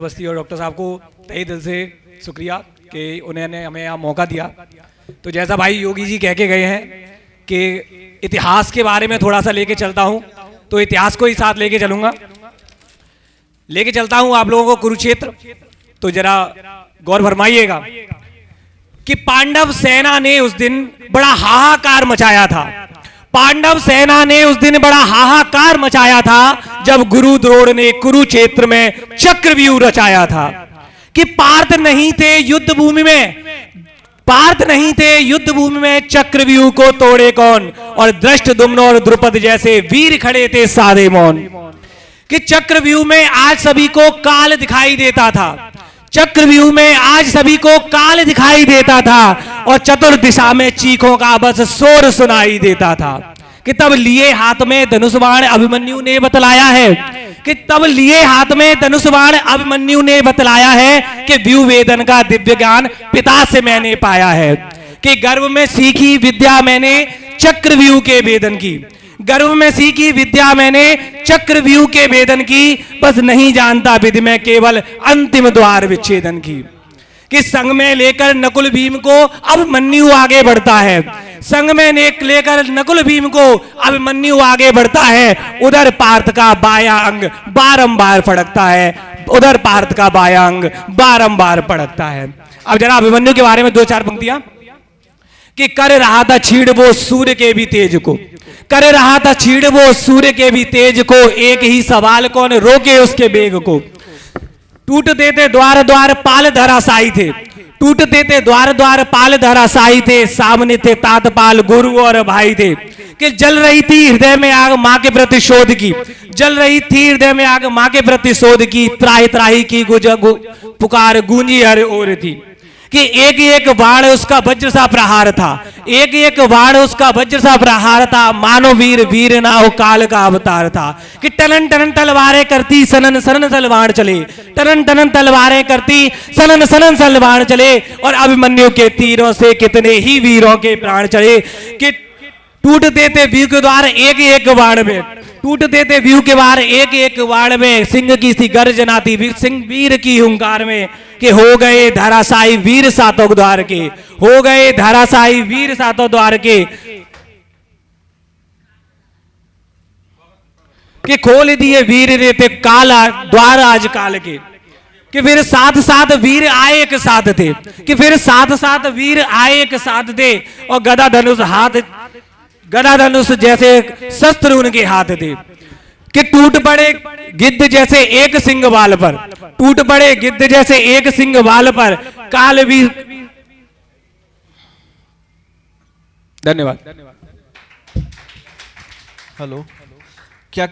बस्ती और डॉक्टर साहब को तहे दिल से शुक्रिया कि उन्होंने हमें यहाँ मौका दिया। तो जैसा भाई योगी जी कह के गए हैं कि इतिहास के बारे में थोड़ा सा लेके चलता हूँ, तो इतिहास को ही साथ लेके चलूंगा। लेके चलता हूँ आप लोगों को कुरुक्षेत्र। तो जरा गौर फरमाइएगा कि पांडव सेना ने उस दिन बड़ा हाहाकार मचाया था। पांडव सेना ने उस दिन बड़ा हाहाकार मचाया था जब गुरु द्रोण ने कुरुक्षेत्र में चक्रव्यूह रचाया था कि पार्थ नहीं थे युद्ध भूमि में, पार्थ नहीं थे युद्ध भूमि में, चक्रव्यूह को तोड़े कौन। और धृष्टद्युम्न और द्रुपद जैसे वीर खड़े थे साधे मौन। कि चक्रव्यूह में आज सभी को काल दिखाई देता था, चक्रव्यूह में आज सभी को काल दिखाई देता था और चतुर्दिशा में चीखों का बस शोर सुनाई देता था। कि तब लिए हाथ में धनुष बाण अभिमन्यु ने बतलाया है, कि तब लिए हाथ में धनुष बाण अभिमन्यु ने बतलाया है कि व्यूह वेदन का दिव्य ज्ञान पिता से मैंने पाया है। कि गर्भ में सीखी विद्या मैंने चक्रव्यूह के वेदन की, गर्भ में सीखी विद्या मैंने चक्रव्यूह के वेदन की, बस नहीं जानता विधि में केवल अंतिम द्वार विच्छेदन की। कि संग में लेकर नकुल भीम को अभिमन्यु आगे बढ़ता है, संग में लेकर नकुल भीम को अभिमन्यु आगे बढ़ता है। उधर पार्थ का बायां अंग बारंबार फड़कता है, उधर पार्थ का बायां अंग बारंबार फड़कता है। अब जरा अभिमन्यु के बारे में दो चार पंक्तियां। कि कर रहा था छीड़ वो सूर्य के भी तेज को, कर रहा था छीड़ वो सूर्य के भी तेज को, एक ही सवाल कौन रोके उसके बेग को। टूटते थे द्वार द्वार पाल धराशायी थे, टूटते थे द्वार द्वार पाल धराशायी थे, सामने थे तातपाल गुरु और भाई थे। कि जल रही थी हृदय में आग मां के प्रति शोध की, जल रही थी हृदय में आग मां के प्रति शोध की, त्राही त्राही की पुकार गूंजी हर ओर थी। कि एक एक बाण उसका वज्र सा प्रहार था, एक एक बाण उसका वज्र सा प्रहार था, मानो वीर वीर ना हो काल का अवतार था। कि टनन टनन तलवारें करती सनन सनन तलवार चले, टनन टनन तलवारें करती सनन सनन तलवार चले, और अभिमन्यु के तीरों से कितने ही वीरों के प्राण चले। कि टूटते थे व्यूह के द्वार एक एक बाण में, टूटते थे व्यूह के बार एक एक बाण में, सिंह की सी गर्जना थी सिंह वीर की हुंकार में। कि हो गए धराशायी वीर सातों द्वार के, हो गए धराशायी वीर सातों द्वार के। कि खोल दिए वीर रहते काला द्वार आज काल के। कि फिर साथ साथ वीर आए एक साथ थे, कि फिर साथ साथ वीर आए एक साथ थे, और गदा धनुष हाथ, गदा धनुष जैसे शस्त्र उनके हाथ थे। कि टूट पड़े गिद्ध जैसे एक सिंह बाल पर, टूट पड़े गिद्ध जैसे एक सिंह बाल पर, काल भी। धन्यवाद। हेलो, क्या